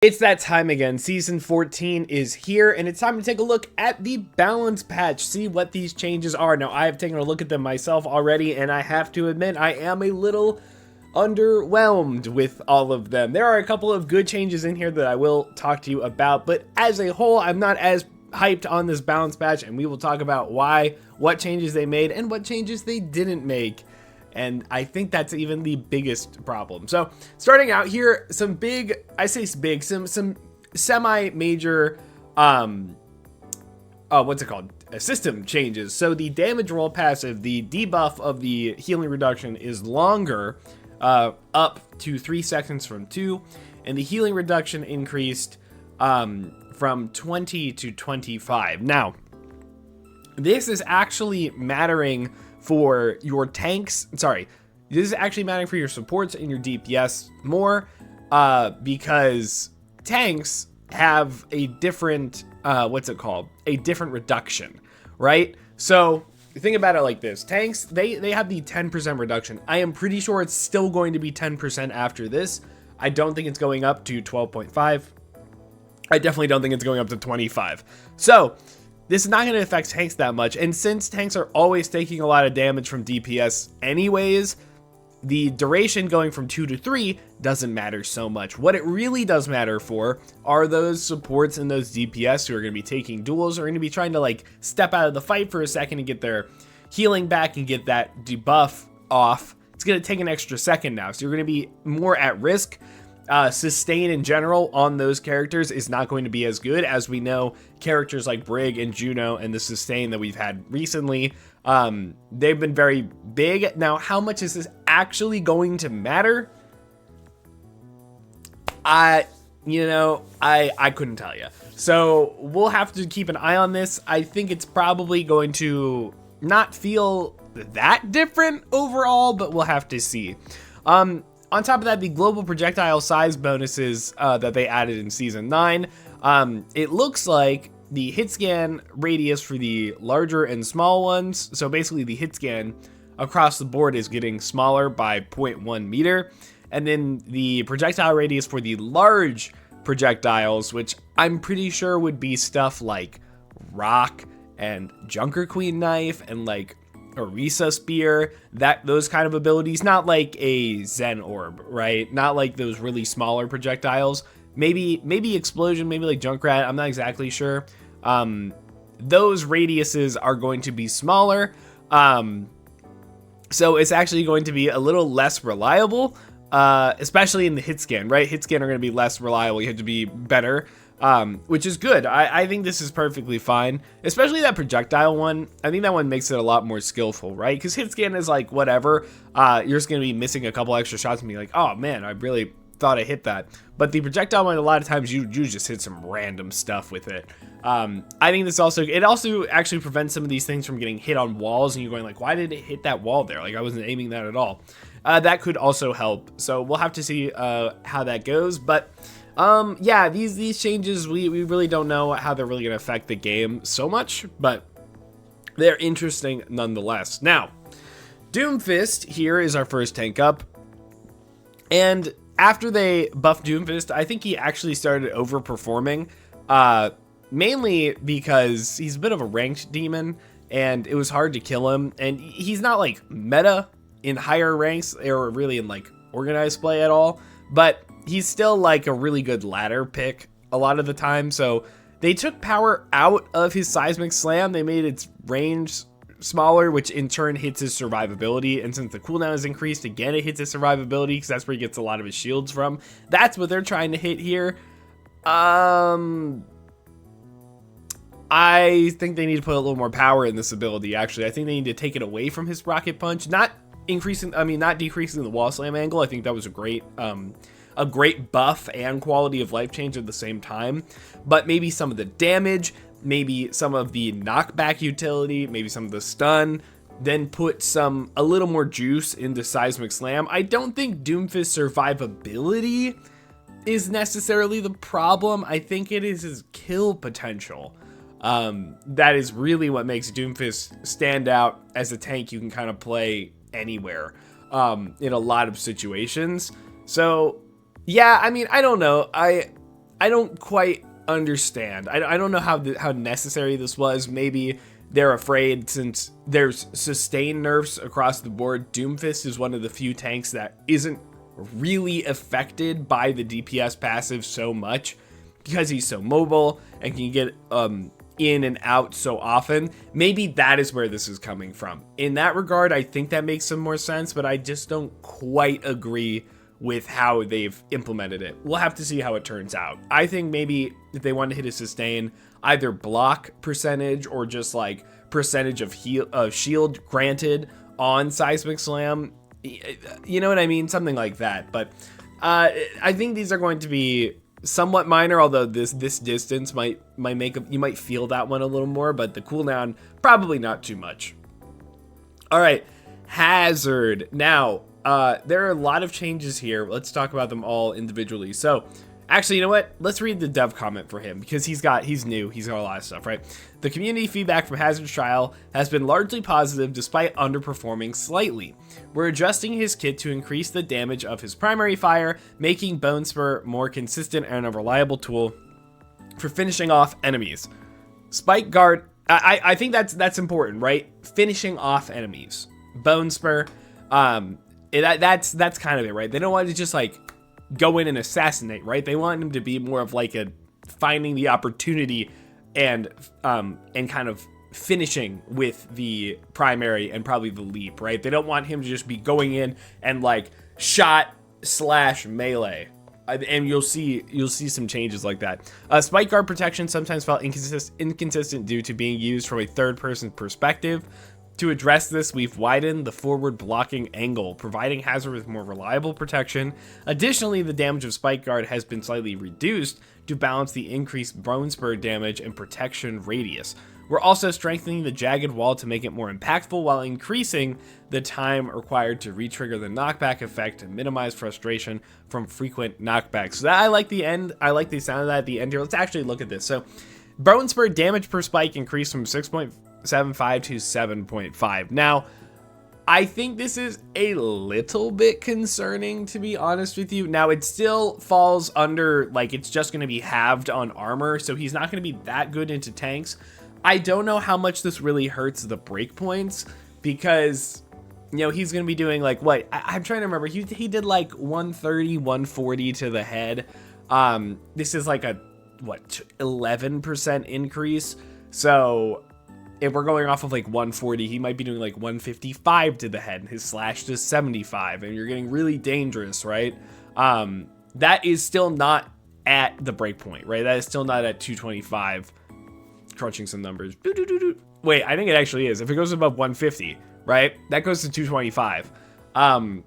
It's that time again. Season 14 is here, and it's time to take a look at the balance patch, see what these changes are. Now, I have taken a look at them myself already, and I have to admit, I am a little underwhelmed with all of them. There are a couple of good changes in here that I will talk to you about, but as a whole, I'm not as hyped on this balance patch, and we will talk about why, what changes they made, and what changes they didn't make. And I think that's even the biggest problem. So starting out here, some big, I say big, some semi-major, what's it called? System changes. So the damage roll passive, the debuff of the healing reduction is longer, up to 3 seconds from 2. And the healing reduction increased from 20 to 25. Now, this is actually mattering for your tanks. Sorry, this is actually mattering for your supports and your DPS more, because tanks have a different, a different reduction, right? So think about it like this. Tanks, they have the 10% reduction. I am pretty sure it's still going to be 10% after this. I don't think it's going up to 12.5. I definitely don't think it's going up to 25. So this is not going to affect tanks that much, and since tanks are always taking a lot of damage from DPS anyways, the duration going from 2 to 3 doesn't matter so much. What it really does matter for are those supports and those DPS who are going to be taking duels, or going to be trying to like step out of the fight for a second and get their healing back and get that debuff off. It's going to take an extra second now, so you're going to be more at risk. Sustain in general on those characters is not going to be as good. As we know, characters like Brig and Juno and the sustain that we've had recently, they've been very big. Now, how much is this actually going to matter? I couldn't tell you. So we'll have to keep an eye on this. I think it's probably going to not feel that different overall, but we'll have to see. On top of that, the global projectile size bonuses that they added in Season 9, it looks like the hit scan radius for the larger and small ones, so basically the hit scan across the board is getting smaller by 0.1 meter, and then the projectile radius for the large projectiles, which I'm pretty sure would be stuff like Rock and Junker Queen Knife and like Orisa Spear, those kind of abilities, not like a Zen Orb, right? Not like those really smaller projectiles. Maybe Explosion, maybe like Junkrat, I'm not exactly sure. Those radiuses are going to be smaller, so it's actually going to be a little less reliable, especially in the hit scan, right? Hit scan are going to be less reliable, you have to be better. Which is good. I think this is perfectly fine, especially that projectile one. I think that one makes it a lot more skillful, right? Because hit scan is like whatever. You're just going to be missing a couple extra shots and be like, oh man, I really thought I hit that. But the projectile one, a lot of times you just hit some random stuff with it. I think this also actually prevents some of these things from getting hit on walls and you're going like, why did it hit that wall there? Like I wasn't aiming that at all. That could also help. So we'll have to see how that goes. But yeah, these changes, we really don't know how they're really going to affect the game so much, but they're interesting nonetheless. Now, Doomfist here is our first tank up, and after they buffed Doomfist, I think he actually started overperforming, mainly because he's a bit of a ranked demon, and it was hard to kill him, and he's not like meta in higher ranks, or really in like organized play at all, but he's still like a really good ladder pick a lot of the time. So they took power out of his seismic slam. They made its range smaller, which in turn hits his survivability. And since the cooldown is increased, again, it hits his survivability because that's where he gets a lot of his shields from. That's what they're trying to hit here. I think they need to put a little more power in this ability, actually. I think they need to take it away from his rocket punch, not decreasing the wall slam angle. I think that was a great buff and quality of life change at the same time, but maybe some of the damage, maybe some of the knockback utility, maybe some of the stun, then put a little more juice into Seismic Slam. I don't think Doomfist's survivability is necessarily the problem. I think it is his kill potential. That is really what makes Doomfist stand out as a tank you can kind of play anywhere in a lot of situations. So yeah, I mean, I don't know. I I don't quite understand. I don't know how necessary this was. Maybe they're afraid since there's sustained nerfs across the board. Doomfist is one of the few tanks that isn't really affected by the DPS passive so much because he's so mobile and can get in and out so often. Maybe that is where this is coming from. In that regard, I think that makes some more sense, but I just don't quite agree with how they've implemented it. We'll have to see how it turns out. I think maybe if they want to hit a sustain, either block percentage or just like percentage of shield granted on Seismic Slam, you know what I mean? Something like that. But I think these are going to be somewhat minor, although this distance might make you might feel that one a little more, but the cooldown probably not too much. All right, Hazard. Now, there are a lot of changes here. Let's talk about them all individually. So, actually, you know what? Let's read the dev comment for him because he's new. He's got a lot of stuff, right? The community feedback from Hazard's trial has been largely positive despite underperforming slightly. We're adjusting his kit to increase the damage of his primary fire, making Bone Spur more consistent and a reliable tool for finishing off enemies. Spike Guard, I think that's important, right? Finishing off enemies. Bone Spur, that's kind of it, right? They don't want to just like go in and assassinate, right? They want him to be more of like a finding the opportunity and kind of finishing with the primary and probably the leap, right? They don't want him to just be going in and like shot / melee. And you'll see some changes like that. Spike guard protection sometimes felt inconsistent due to being used from a third-person perspective. To address this, we've widened the forward blocking angle, providing Hazard with more reliable protection. Additionally, the damage of Spike Guard has been slightly reduced to balance the increased Bone Spur damage and protection radius. We're also strengthening the Jagged Wall to make it more impactful while increasing the time required to re-trigger the knockback effect to minimize frustration from frequent knockbacks. So I like the end. I like the sound of that at the end here. Let's actually look at this. So Bone Spur damage per spike increased from 6.75 to 7.5. Now, I think this is a little bit concerning, to be honest with you. Now, it still falls under, like, it's just going to be halved on armor, so he's not going to be that good into tanks. I don't know how much this really hurts the breakpoints, because, you know, he's going to be doing, like, what? I'm trying to remember. He did, like, 130, 140 to the head. This is, like, a, what, 11% increase? So if we're going off of like 140, he might be doing like 155 to the head, and his slash to 75, and you're getting really dangerous, right? That is still not at the breakpoint, right? That is still not at 225. Crunching some numbers. Wait, I think it actually is. If it goes above 150, right? That goes to 225.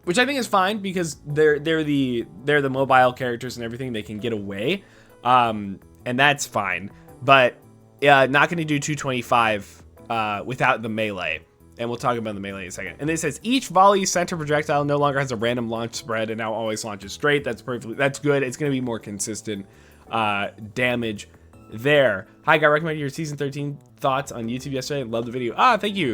Which I think is fine because they're the mobile characters and everything. They can get away. And that's fine. But not going to do 225 without the melee. And we'll talk about the melee in a second. And it says each volley center projectile no longer has a random launch spread and now always launches straight. That's good. It's going to be more consistent damage there. Hi, got recommended your season 13 thoughts on YouTube yesterday. Love the video.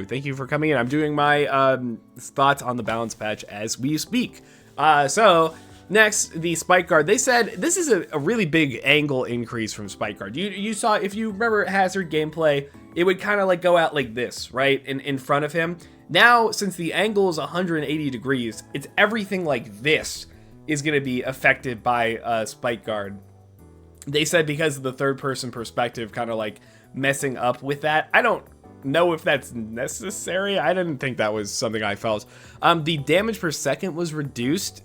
Thank you for coming in. I'm doing my thoughts on the balance patch as we speak. So next, the Spike Guard. They said this is a really big angle increase from Spike Guard. You saw, if you remember Hazard gameplay, it would kind of like go out like this, right? In front of him. Now, since the angle is 180 degrees, it's everything like this is going to be affected by Spike Guard. They said because of the third person perspective kind of like messing up with that. I don't know if that's necessary. I didn't think that was something I felt. The damage per second was reduced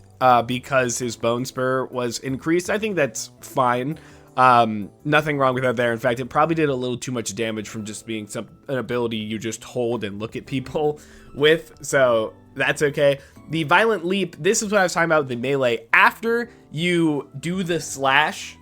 because his Bone Spur was increased. I think that's fine. Nothing wrong with that there. In fact, it probably did a little too much damage from just being an ability you just hold and look at people with. So that's okay. The Violent Leap, this is what I was talking about with the melee. After you do the slash,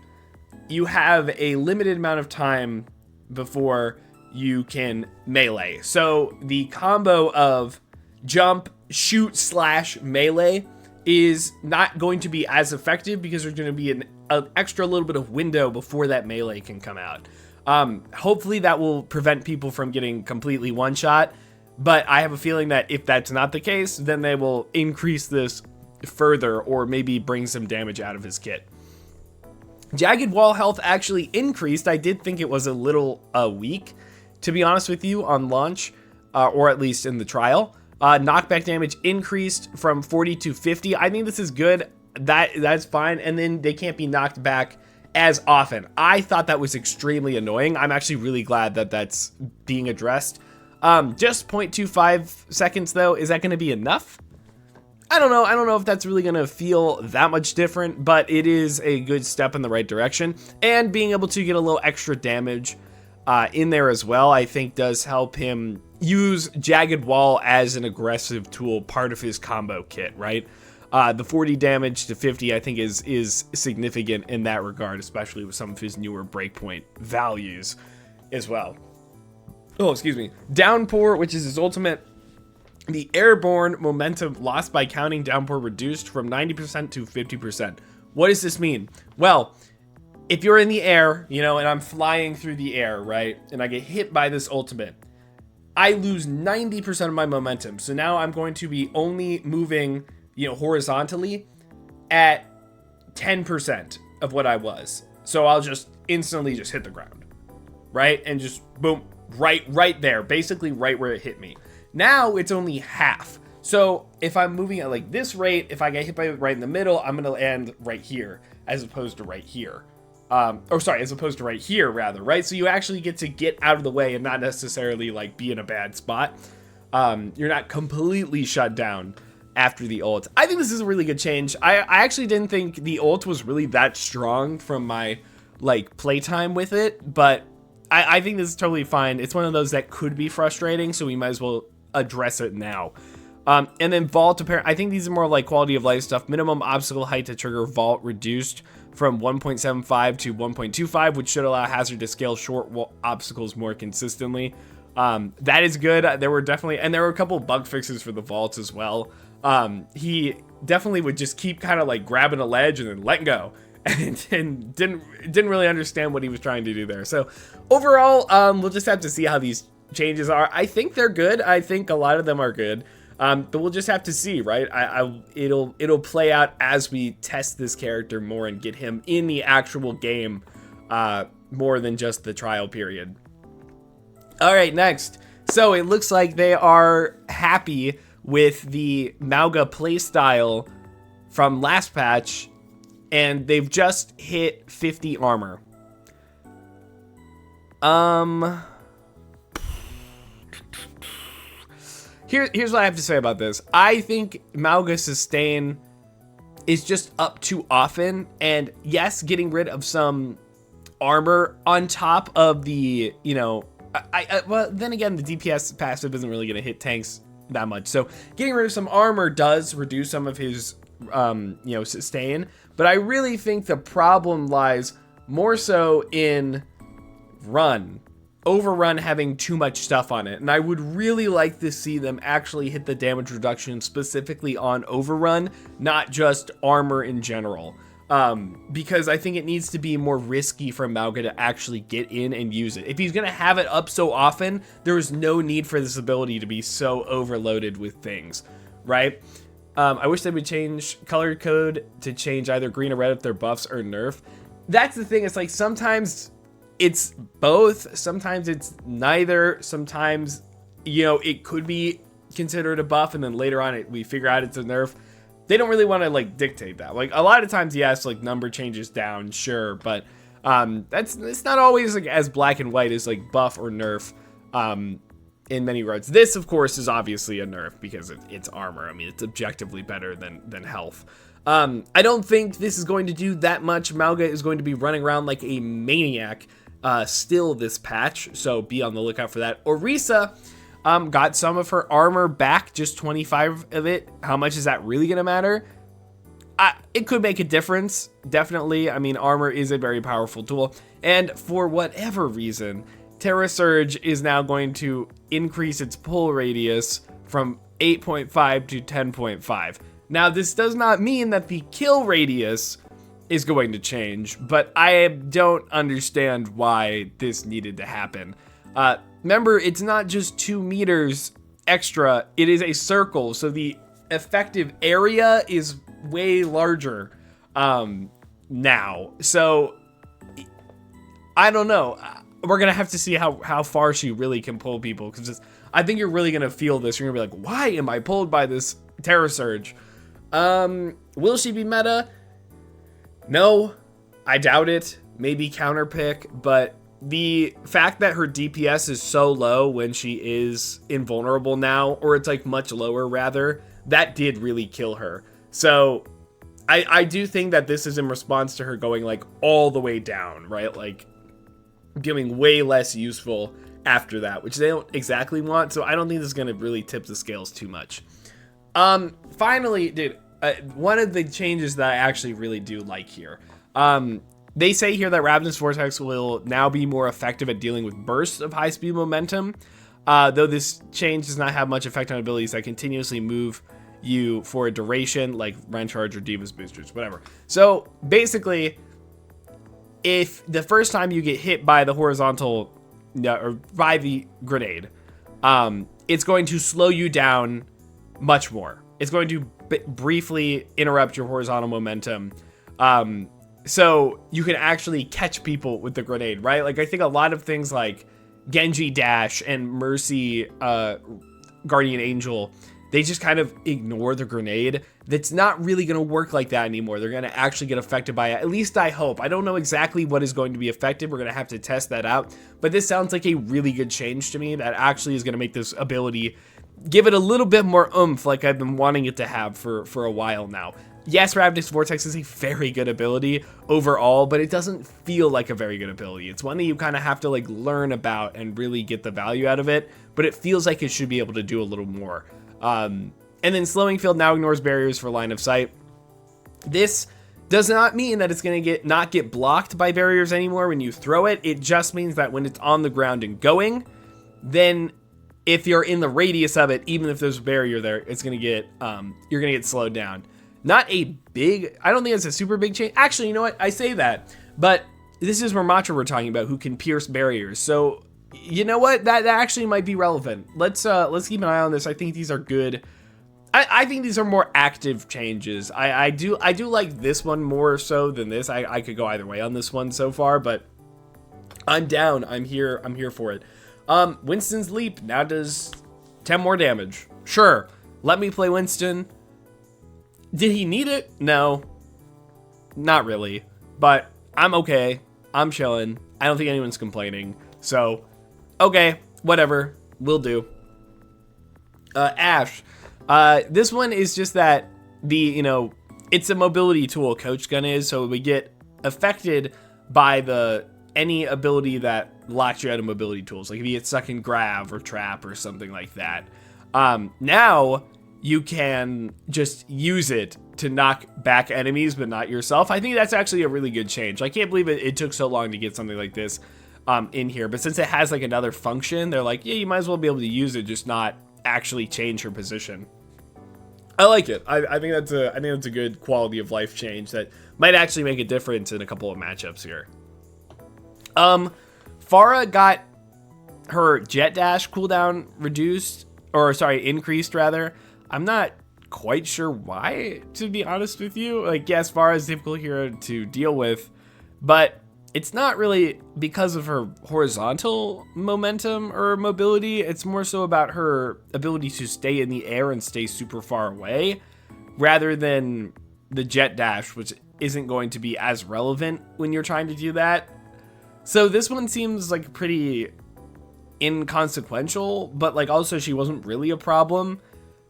you have a limited amount of time before you can melee. So the combo of jump, shoot, slash, melee is not going to be as effective because there's going to be an extra little bit of window before that melee can come out. Hopefully that will prevent people from getting completely one-shot, but I have a feeling that if that's not the case, then they will increase this further or maybe bring some damage out of his kit. Jagged Wall health actually increased. I did think it was a little weak, to be honest with you, on launch, or at least in the trial. Knockback damage increased from 40 to 50. I think this is good. That's fine. And then they can't be knocked back as often. I thought that was extremely annoying. I'm actually really glad that that's being addressed. Just 0.25 seconds though, is that going to be enough? I don't know. I don't know if that's really going to feel that much different, but it is a good step in the right direction. And being able to get a little extra damage in there as well, I think does help him use Jagged Wall as an aggressive tool, part of his combo kit, right? The 40 damage to 50, I think, is significant in that regard, especially with some of his newer breakpoint values as well. Oh, excuse me. Downpour, which is his ultimate. The airborne momentum lost by counting downpour reduced from 90% to 50%. What does this mean? Well, if you're in the air, you know, and I'm flying through the air, right, and I get hit by this ultimate, I lose 90% of my momentum. So now I'm going to be only moving, you know, horizontally at 10% of what I was. So I'll just instantly just hit the ground, right? And just boom, right there, basically right where it hit me. Now it's only half. So if I'm moving at like this rate, if I get hit by it right in the middle, I'm going to land right here as opposed to right here. As opposed to right here rather, right? So you actually get to get out of the way and not necessarily like be in a bad spot. You're not completely shut down after the ult. I think this is a really good change. I actually didn't think the ult was really that strong from my like playtime with it, but I think this is totally fine. It's one of those that could be frustrating, so we might as well address it now. And then vault, I think these are more like quality of life stuff. Minimum obstacle height to trigger vault reduced from 1.75 to 1.25, which should allow Hazard to scale short obstacles more consistently. That is good. There were a couple bug fixes for the vaults as well. He definitely would just keep kind of like grabbing a ledge and then letting go, and didn't really understand what he was trying to do there. So overall, we'll just have to see how these changes are. I think they're good. I think a lot of them are good. But we'll just have to see, right? It'll play out as we test this character more and get him in the actual game, more than just the trial period. All right, next. So it looks like they are happy with the Mauga playstyle from last patch, and they've just hit 50 armor. Here's what I have to say about this. I think Mauga sustain is just up too often, and yes, getting rid of some armor on top of the, you know, well, then again, the DPS passive isn't really going to hit tanks that much. So getting rid of some armor does reduce some of his, you know, sustain. But I really think the problem lies more so in run. Overrun having too much stuff on it, and I would really like to see them actually hit the damage reduction specifically on Overrun, not just armor in general, because I think it needs to be more risky for Mauga to actually get in and use it. If he's gonna have it up so often, there is no need for this ability to be so overloaded with things, right? I wish they would change color code to change either green or red if they're buffs or nerf. That's the thing, it's like sometimes it's both, sometimes it's neither, sometimes, you know, it could be considered a buff and then later on we figure out it's a nerf. They don't really want to like dictate that. Like a lot of times, yes, like number changes down, sure, but it's not always like as black and white as like buff or nerf in many regards. This of course is obviously a nerf because it's armor. I mean, it's objectively better than health. I don't think this is going to do that much. Mauga is going to be running around like a maniac still this patch, so be on the lookout for that. Orisa got some of her armor back, just 25 of it. How much is that really gonna matter? It could make a difference, definitely. I mean, armor is a very powerful tool, and for whatever reason, Terra Surge is now going to increase its pull radius from 8.5 to 10.5. Now, this does not mean that the kill radius is going to change, but I don't understand why this needed to happen. Remember, it's not just 2 meters extra, it is a circle, so the effective area is way larger now. So I don't know. We're going to have to see how far she really can pull people, because I think you're really going to feel this. You're going to be like, why am I pulled by this Terror Surge? Will she be meta? No, I doubt it. Maybe counter pick, but the fact that her DPS is so low when she is invulnerable now, or it's like much lower rather, that did really kill her. So I do think that this is in response to her going like all the way down, right? Like becoming way less useful after that, which they don't exactly want. So I don't think this is going to really tip the scales too much. Finally, dude, one of the changes that I actually really do like here. They say here that Ravenous Vortex will now be more effective at dealing with bursts of high-speed momentum, though this change does not have much effect on abilities that continuously move you for a duration, like Rend Charge or Diva's Boosters, whatever. So basically, if the first time you get hit by the horizontal, or by the grenade, it's going to slow you down much more. It's going to briefly interrupt your horizontal momentum. So you can actually catch people with the grenade, right? Like I think a lot of things like Genji Dash and Mercy Guardian Angel, they just kind of ignore the grenade. That's not really going to work like that anymore. They're going to actually get affected by it. At least I hope. I don't know exactly what is going to be affected. We're going to have to test that out. But this sounds like a really good change to me that actually is going to make this ability, give it a little bit more oomph like I've been wanting it to have for a while now. Yes, Ravenous Vortex is a very good ability overall, but it doesn't feel like a very good ability. It's one that you kind of have to like learn about and really get the value out of it, but it feels like it should be able to do a little more. And then Slowing Field now ignores barriers for line of sight. This does not mean that it's going to not get blocked by barriers anymore when you throw it. It just means that when it's on the ground and going, then if you're in the radius of it, even if there's a barrier there, it's going to get, you're going to get slowed down. Not a big, I don't think it's a super big change. Actually, you know what? I say that, but this is Ramattra we're talking about, who can pierce barriers. So, you know what? That actually might be relevant. Let's keep an eye on this. I think these are good. I think these are more active changes. I do like this one more so than this. I could go either way on this one so far, but I'm down. I'm here for it. Winston's Leap now does 10 more damage. Sure. Let me play Winston. Did he need it? No, not really, but I'm okay. I'm chilling. I don't think anyone's complaining. So, okay, whatever, will do. Ash. This one is just that it's a mobility tool, Coach Gun is, so we get affected by any ability that locks you out of mobility tools. Like if you get stuck in Grav or Trap or something like that. Now you can just use it to knock back enemies, but not yourself. I think that's actually a really good change. I can't believe it took so long to get something like this in here. But since it has like another function, they're like, yeah, you might as well be able to use it, just not actually change her position. I like it. I think that's a good quality of life change that might actually make a difference in a couple of matchups here. Pharah got her Jet Dash cooldown increased rather. I'm not quite sure why, to be honest with you. Like, yes, Pharah is difficult here to deal with, but it's not really because of her horizontal momentum or mobility. It's more so about her ability to stay in the air and stay super far away, rather than the Jet Dash, which isn't going to be as relevant when you're trying to do that. So this one seems like pretty inconsequential, but like also she wasn't really a problem.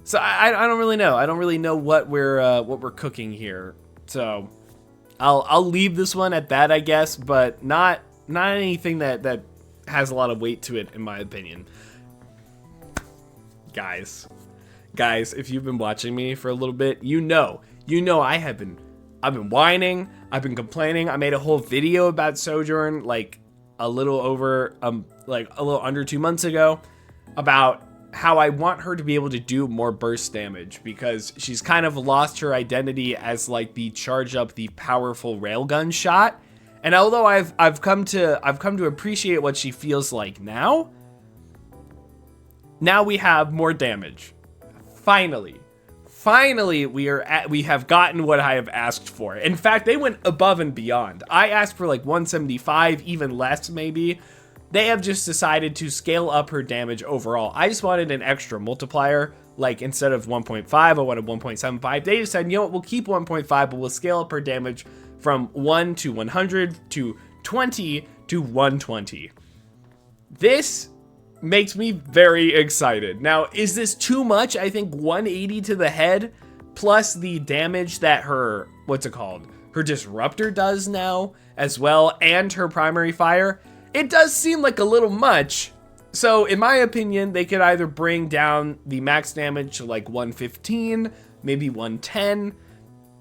So I don't really know. I don't really know what we're cooking here. So I'll leave this one at that, I guess, but not anything that has a lot of weight to it, in my opinion. Guys, if you've been watching me for a little bit, you know I've been whining, I've been complaining. I made a whole video about Sojourn like a little under 2 months ago about how I want her to be able to do more burst damage, because she's kind of lost her identity as like the charge up, the powerful railgun shot. And although I've come to appreciate what she feels like now we have more damage. Finally, finally we have gotten what I have asked for. In fact, they went above and beyond. I asked for like 175, even less maybe. They have just decided to scale up her damage overall. I just wanted an extra multiplier. Like instead of 1.5, I wanted 1.75. They just said, you know what, we'll keep 1.5, but we'll scale up her damage from 1 to 100 to 20 to 120. This makes me very excited. Now, is this too much? I think 180 to the head plus the damage that her, what's it called? Her disruptor does now as well, and her primary fire. It does seem like a little much. So in my opinion, they could either bring down the max damage to like 115, maybe 110,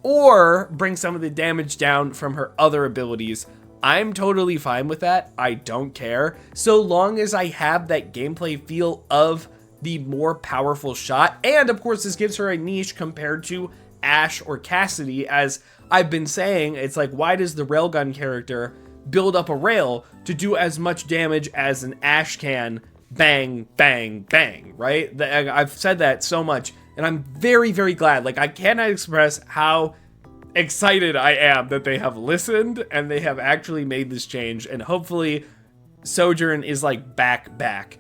or bring some of the damage down from her other abilities. I'm totally fine with that. I don't care. So long as I have that gameplay feel of the more powerful shot. And of course, this gives her a niche compared to Ashe or Cassidy. As I've been saying, it's like, why does the railgun character build up a rail to do as much damage as an Ashe can? Bang, bang, bang, right? I've said that so much, and I'm very, very glad. Like, I cannot express how excited I am that they have listened and they have actually made this change, and hopefully Sojourn is like back.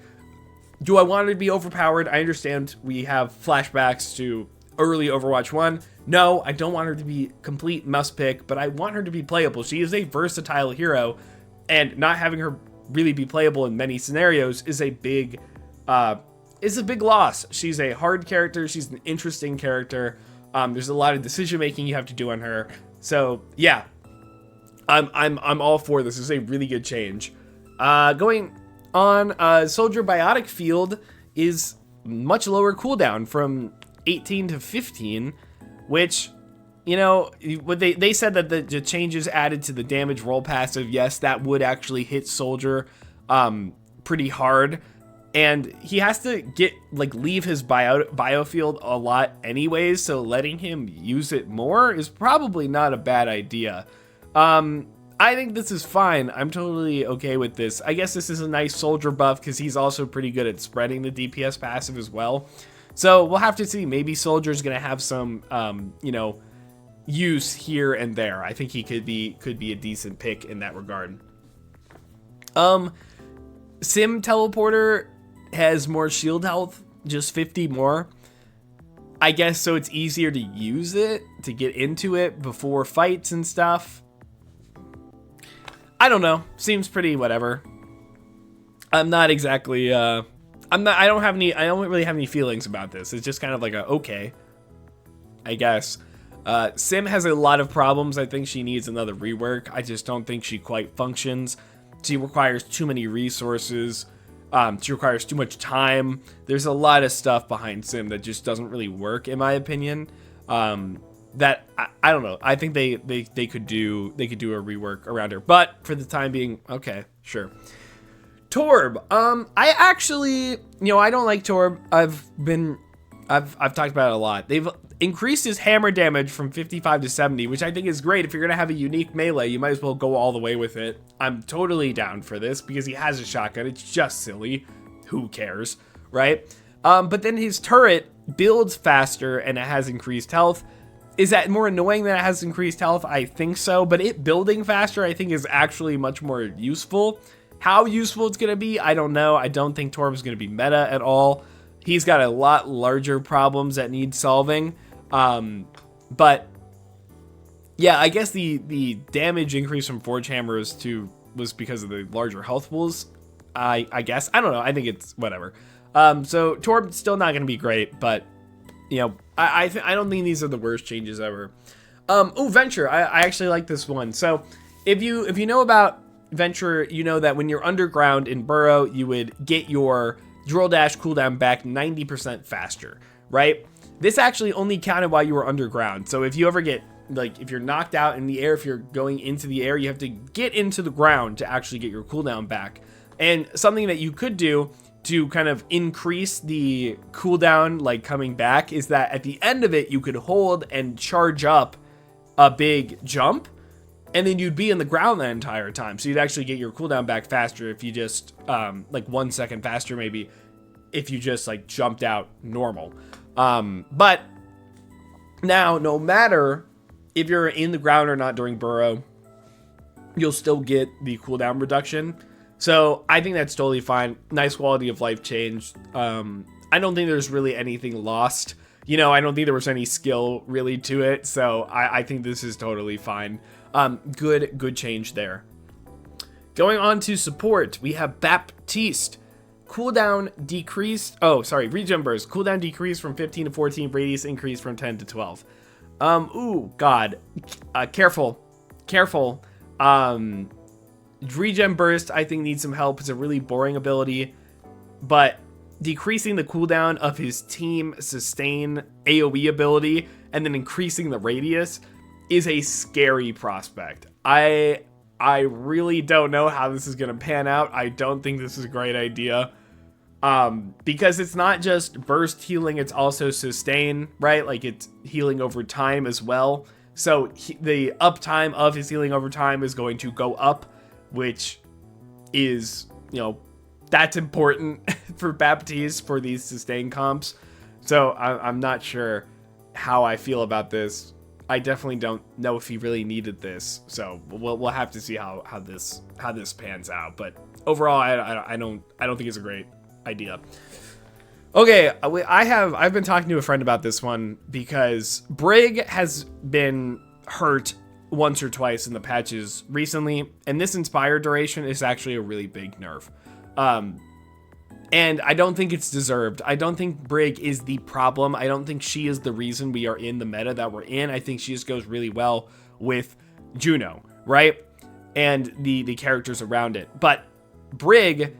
Do I want it to be overpowered? I understand we have flashbacks to early Overwatch 1. No, I don't want her to be complete must pick, but I want her to be playable. She is a versatile hero, and not having her really be playable in many scenarios is a big loss. She's a hard character. She's an interesting character. There's a lot of decision making you have to do on her. So yeah, I'm all for this. This is a really good change. Going on, Soldier Biotic Field is much lower cooldown from 18 to 15, which, you know, what they said that the changes added to the damage roll passive, yes, that would actually hit Soldier pretty hard. And he has to leave his biofield a lot anyways, so letting him use it more is probably not a bad idea. I think this is fine. I'm totally okay with this. I guess this is a nice Soldier buff because he's also pretty good at spreading the DPS passive as well. So we'll have to see. Maybe Soldier's gonna have some, use here and there. I think he could be a decent pick in that regard. Sim Teleporter has more shield health, just 50 more. I guess so it's easier to use it, to get into it before fights and stuff. I don't know. Seems pretty whatever. I'm not exactly, I don't really have any feelings about this. It's just kind of like a, okay, I guess. Sim has a lot of problems. I think she needs another rework. I just don't think she quite functions. She requires too many resources. She requires too much time. There's a lot of stuff behind Sim that just doesn't really work, in my opinion. That I don't know. I think they could do a rework around her. But for the time being, okay, sure. Torb. I actually, I don't like Torb. I've talked about it a lot. They've increased his hammer damage from 55 to 70, which I think is great. If you're gonna have a unique melee, you might as well go all the way with it. I'm totally down for this because he has a shotgun. It's just silly. Who cares, right? But then his turret builds faster and it has increased health. Is that more annoying that it has increased health? I think so, but it building faster I think is actually much more useful. How useful it's gonna be, I don't know. I don't think Torb is gonna be meta at all. He's got a lot larger problems that need solving. But yeah, I guess the damage increase from Forge Hammers was because of the larger health pools. I guess. I don't know. I think it's whatever. So Torb's still not going to be great, but I don't think these are the worst changes ever. Venture. I actually like this one. So if you know about Venture, you know that when you're underground in Burrow, you would get your drill dash cooldown back 90% faster, right? This actually only counted while you were underground. So if you ever get, if you're knocked out in the air, if you're going into the air, you have to get into the ground to actually get your cooldown back. And something that you could do to kind of increase the cooldown, coming back, is that at the end of it, you could hold and charge up a big jump, and then you'd be in the ground the entire time. So you'd actually get your cooldown back faster if you just, 1 second faster maybe, if you just jumped out normal. But Now, no matter if you're in the ground or not during burrow, you'll still get the cooldown reduction. So I think that's totally fine. Nice quality of life change. I don't think there's really anything lost. You know, I don't think there was any skill really to it. So I think this is totally fine. Good change there. Going on to support, we have Baptiste. Cooldown decreased. Oh, sorry. Regen burst. Cooldown decreased from 15 to 14. Radius increased from 10 to 12. Ooh, God. Careful. Regen burst, I think, needs some help. It's a really boring ability. But decreasing the cooldown of his team sustain AoE ability and then increasing the radius is a scary prospect. I really don't know how this is going to pan out. I don't think this is a great idea. Because it's not just burst healing, it's also sustain, right? Like it's healing over time as well. So the uptime of his healing over time is going to go up, which is, you know, that's important for Baptiste for these sustain comps. So I'm not sure how I feel about this. I definitely don't know if he really needed this. So we'll have to see how this pans out. But overall, I don't think it's a great idea. Okay, I've been talking to a friend about this one because Brig has been hurt once or twice in the patches recently, and this Inspire duration is actually a really big nerf. And I don't think it's deserved. I don't think Brig is the problem. I don't think she is the reason we are in the meta that we're in. I think she just goes really well with Juno, right? And the characters around it. But Brig,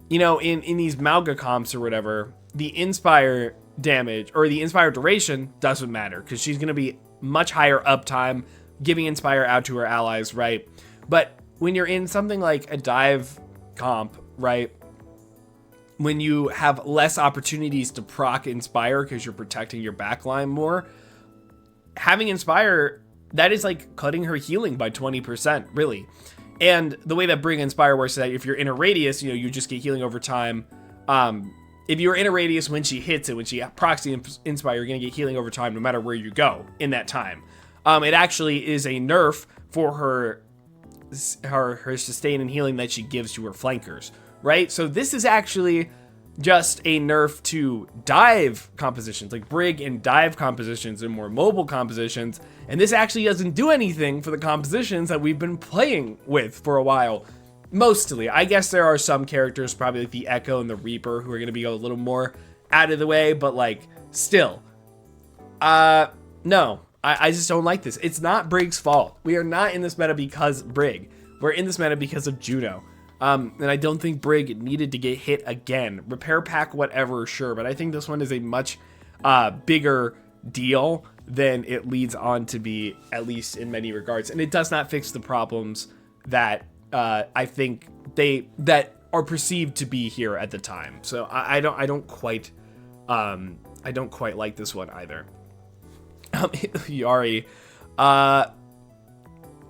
you know, in these Malga comps or whatever, the Inspire damage or the Inspire duration doesn't matter because she's going to be much higher uptime, giving Inspire out to her allies, right? But when you're in something like a dive comp, right, when you have less opportunities to proc Inspire because you're protecting your backline more, having Inspire, that is like cutting her healing by 20%, really. And the way that Bring Inspire works is that if you're in a radius, you know, you just get healing over time. If you're in a radius when she hits it, when she procs Inspire, you're going to get healing over time no matter where you go in that time. It actually is a nerf for her sustain and healing that she gives to her flankers, right? So this is actually just a nerf to dive compositions, like Brig and dive compositions and more mobile compositions. And this actually doesn't do anything for the compositions that we've been playing with for a while. Mostly. I guess there are some characters, probably like the Echo and the Reaper, who are going to be a little more out of the way, but like, still. No. I just don't like this. It's not Brig's fault. We are not in this meta because Brig. We're in this meta because of Juno. And I don't think Brig needed to get hit again. Repair pack, whatever, sure. But I think this one is a much bigger deal than it leads on to be, at least in many regards. And it does not fix the problems that I think that are perceived to be here at the time. So I don't quite like this one either. Yari,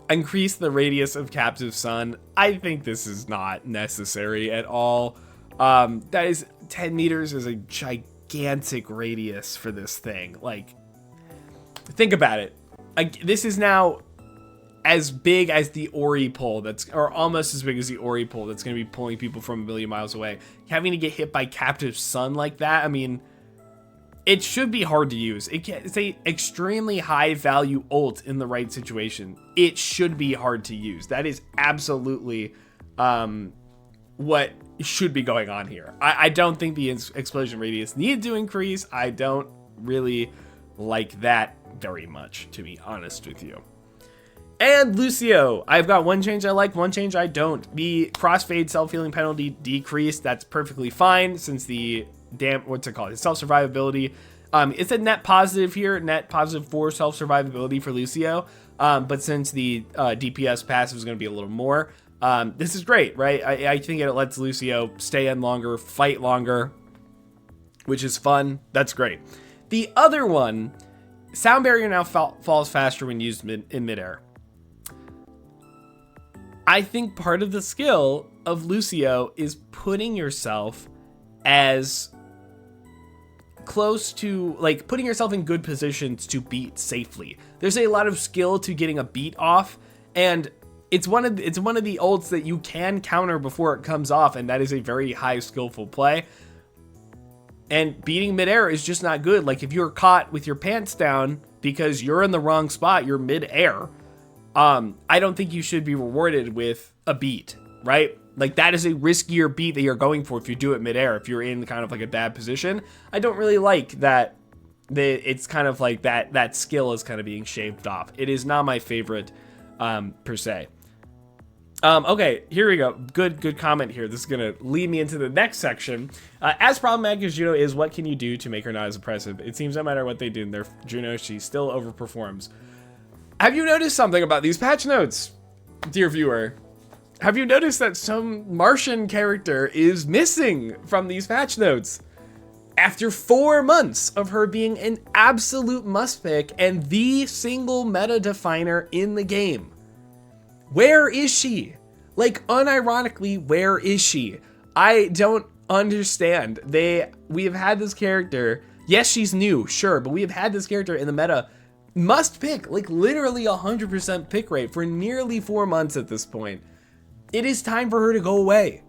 increase the radius of Captive Sun. I think this is not necessary at all. That is 10 meters is a gigantic radius for this thing. Like, think about it. This is now as big as the Ori pull, or almost as big as the Ori pull that's going to be pulling people from a million miles away. Having to get hit by Captive Sun like that, I mean, it should be hard to use. It's a extremely high value ult in the right situation. It should be hard to use. That is absolutely what should be going on here. I don't think the explosion radius needed to increase. I don't really like that very much, to be honest with you. And Lucio, I've got one change I like, one change I don't. The crossfade self-healing penalty decreased. That's perfectly fine since the what's it called? It's self-survivability. It's a net positive here, net positive for self-survivability for Lucio. But since the DPS passive is going to be a little more, this is great, right? I think it lets Lucio stay in longer, fight longer, which is fun. That's great. The other one, sound barrier now falls faster when used in midair. I think part of the skill of Lucio is putting yourself as close to, like, putting yourself in good positions to beat safely. There's a lot of skill to getting a beat off, and it's one of the ults that you can counter before it comes off, and that is a very high skillful play. And beating midair is just not good. Like, if you're caught with your pants down because you're in the wrong spot, you're midair, I don't think you should be rewarded with a beat, right? Like, that is a riskier beat that you're going for if you do it midair, if you're in kind of like a bad position. I don't really like that it's kind of like that skill is kind of being shaved off. It is not my favorite, per se. Okay, here we go. Good comment here. This is gonna lead me into the next section. As problematic as Juno is, what can you do to make her not as oppressive? It seems no matter what they do in their Juno, she still overperforms. Have you noticed something about these patch notes, dear viewer? Have you noticed that some Martian character is missing from these patch notes? After 4 months of her being an absolute must pick and the single meta definer in the game. Where is she? Like, unironically, where is she? I don't understand. We have had this character. Yes, she's new, sure, but we have had this character in the meta must pick, like literally 100% pick rate for nearly 4 months at this point. It is time for her to go away.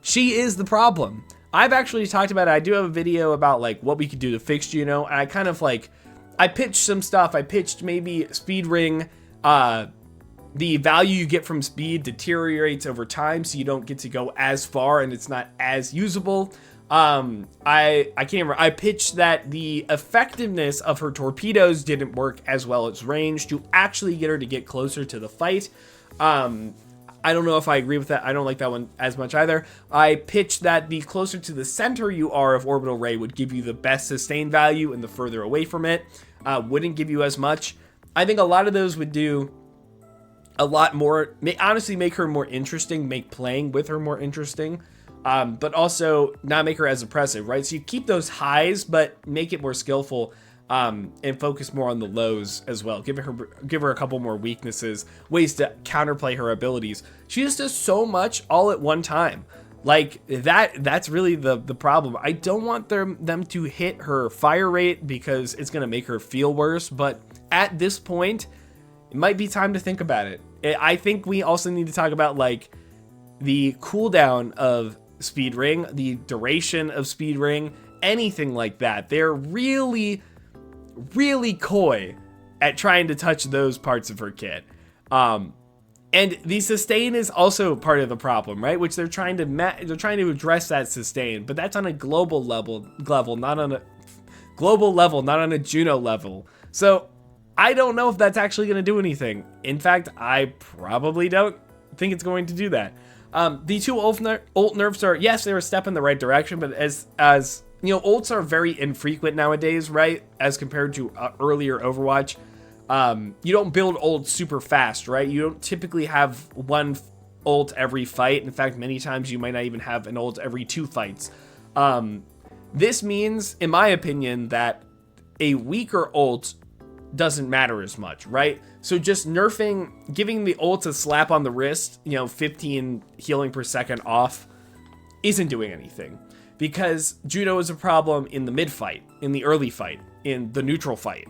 She is the problem. I've actually talked about it. I do have a video about like what we could do to fix Juno, and I kind of like, I pitched some stuff. I pitched maybe speed ring, the value you get from speed deteriorates over time, so you don't get to go as far and it's not as usable. I can't remember. I pitched that the effectiveness of her torpedoes didn't work as well as range to actually get her to get closer to the fight. I don't know if I agree with that. I don't like that one as much either. I pitched that the closer to the center you are of orbital ray would give you the best sustain value, and the further away from it wouldn't give you as much. I think a lot of those would do a lot more, honestly make her more interesting, make playing with her more interesting, but also not make her as oppressive, right? So you keep those highs, but make it more skillful, and focus more on the lows as well. Give her a couple more weaknesses, ways to counterplay her abilities. She just does so much all at one time. Like, that's really the problem. I don't want them to hit her fire rate because it's going to make her feel worse, but at this point, it might be time to think about it. I think we also need to talk about like the cooldown of speed ring, the duration of speed ring, anything like that. They're really, really coy at trying to touch those parts of her kit. And the sustain is also part of the problem, right? Which they're trying to address that sustain, but that's on a global level, not on a Juno level. So I don't know if that's actually going to do anything. In fact, I probably don't think it's going to do that. The two ult nerfs are, yes, they're a step in the right direction, but as you know, ults are very infrequent nowadays, right? As compared to earlier Overwatch. You don't build ults super fast, right? You don't typically have one ult every fight. In fact, many times you might not even have an ult every 2 fights. This means, in my opinion, that a weaker ult doesn't matter as much, right? So just nerfing, giving the ult a slap on the wrist, 15 healing per second off, isn't doing anything. Because Juno is a problem in the mid fight, in the early fight, in the neutral fight,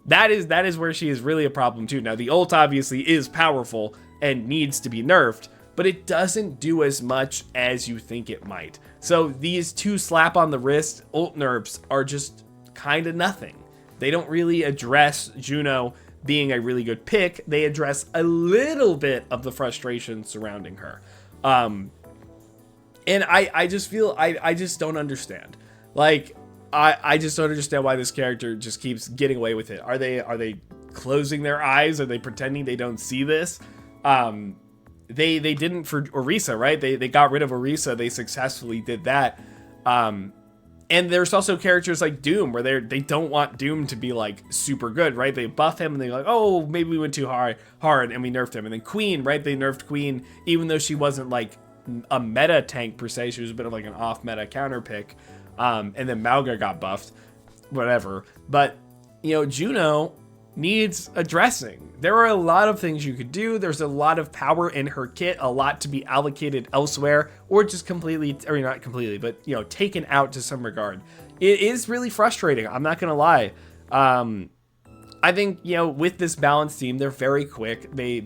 That is where she is really a problem too. Now, the ult obviously is powerful and needs to be nerfed, but it doesn't do as much as you think it might. So these 2 slap on the wrist ult nerfs are just kind of nothing. They don't really address Juno being a really good pick. They address a little bit of the frustration surrounding her. And I just feel, I just don't understand. Like, I just don't understand why this character just keeps getting away with it. Are they closing their eyes? Are they pretending they don't see this? They didn't for Orisa, right? They got rid of Orisa. They successfully did that. And there's also characters like Doom where they don't want Doom to be like super good, right? They buff him and they're like, oh, maybe we went too hard and we nerfed him. And then Queen, right? They nerfed Queen even though she wasn't like a meta tank per se. She was a bit of like an off meta counter pick. And then Mauga got buffed, whatever. But Juno, needs addressing. There are a lot of things you could do. There's a lot of power in her kit, a lot to be allocated elsewhere, or just completely, or not completely, but, you know, taken out to some regard. It is really frustrating. I'm not going to lie. I think, you know, with this balanced team, they're very quick. They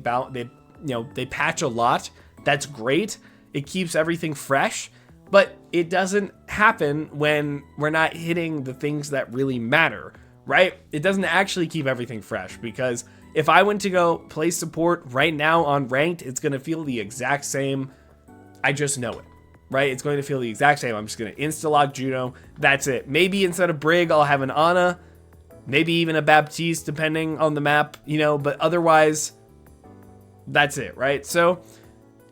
patch a lot. That's great. It keeps everything fresh, but it doesn't happen when we're not hitting the things that really matter, right? It doesn't actually keep everything fresh, because if I went to go play support right now on ranked, it's going to feel the exact same. I just know it, right? It's going to feel the exact same. I'm just going to insta-lock Juno. That's it. Maybe instead of Brig, I'll have an Ana, maybe even a Baptiste, depending on the map, you know, but otherwise, that's it, right? So,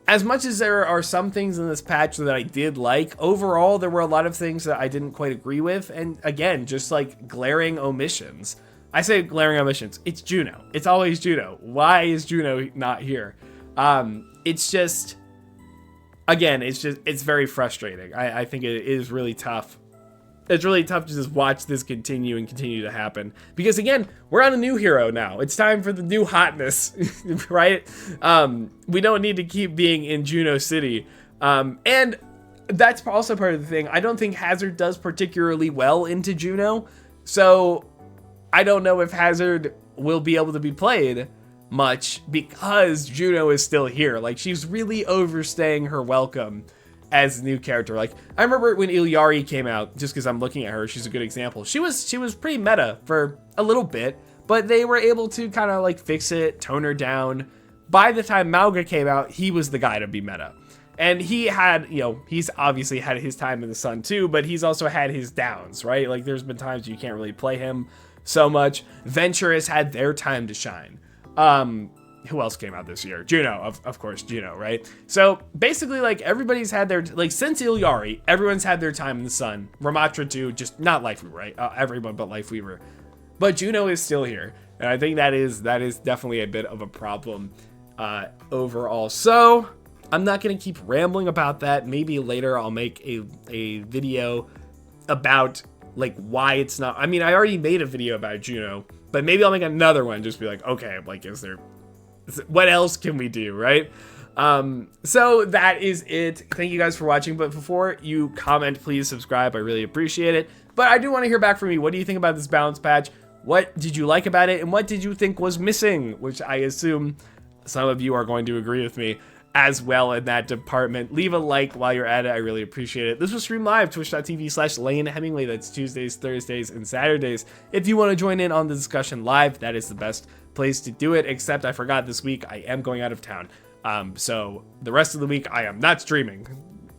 as much as there are some things in this patch that I did like, overall, there were a lot of things that I didn't quite agree with. And again, just like glaring omissions. I say glaring omissions. It's Juno. It's always Juno. Why is Juno not here? It's just, again, it's very frustrating. I think it is really tough. It's really tough to just watch this continue to happen, because again, we're on a new hero now. It's time for the new hotness, right? We don't need to keep being in Juno City. And that's also part of the thing. I don't think Hazard does particularly well into Juno. So I don't know if Hazard will be able to be played much because Juno is still here. Like, she's really overstaying her welcome as a new character. Like, I remember when Ilyari came out, just because I'm looking at her, she's a good example. She was pretty meta for a little bit, but they were able to kind of like fix it, tone her down. By the time Mauga came out, he was the guy to be meta. And he had, you know, he's obviously had his time in the sun too, but he's also had his downs, right? Like, there's been times you can't really play him so much. Venture has had their time to shine. Who else came out this year? Juno, of course, Juno, right? So basically, like, everybody's had their, like, since Ilyari, everyone's had their time in the sun. Ramatra too, just not Lifeweaver, right? Everyone but Lifeweaver. But Juno is still here, and I think that is definitely a bit of a problem overall. So I'm not gonna keep rambling about that. Maybe later I'll make a video about like why it's not. I mean, I already made a video about Juno, but maybe I'll make another one. Just be like, okay, like, what else can we do, right? So that is it. Thank you guys for watching. But before you comment, please subscribe. I really appreciate it. But I do want to hear back from you. What do you think about this balance patch? What did you like about it? And what did you think was missing? Which I assume some of you are going to agree with me as well in that department. Leave a like while you're at it. I really appreciate it. This was streamed live, twitch.tv/LaneHemingway. That's Tuesdays, Thursdays, and Saturdays. If you want to join in on the discussion live, that is the best place to do it, except I forgot this week I am going out of town. So the rest of the week I am not streaming.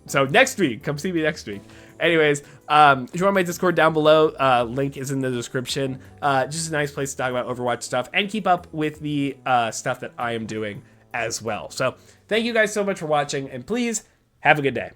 So next week, come see me next week. Anyways, join my Discord down below. Link is in the description. Just a nice place to talk about Overwatch stuff and keep up with the stuff that I am doing as well. So thank you guys so much for watching, and please have a good day.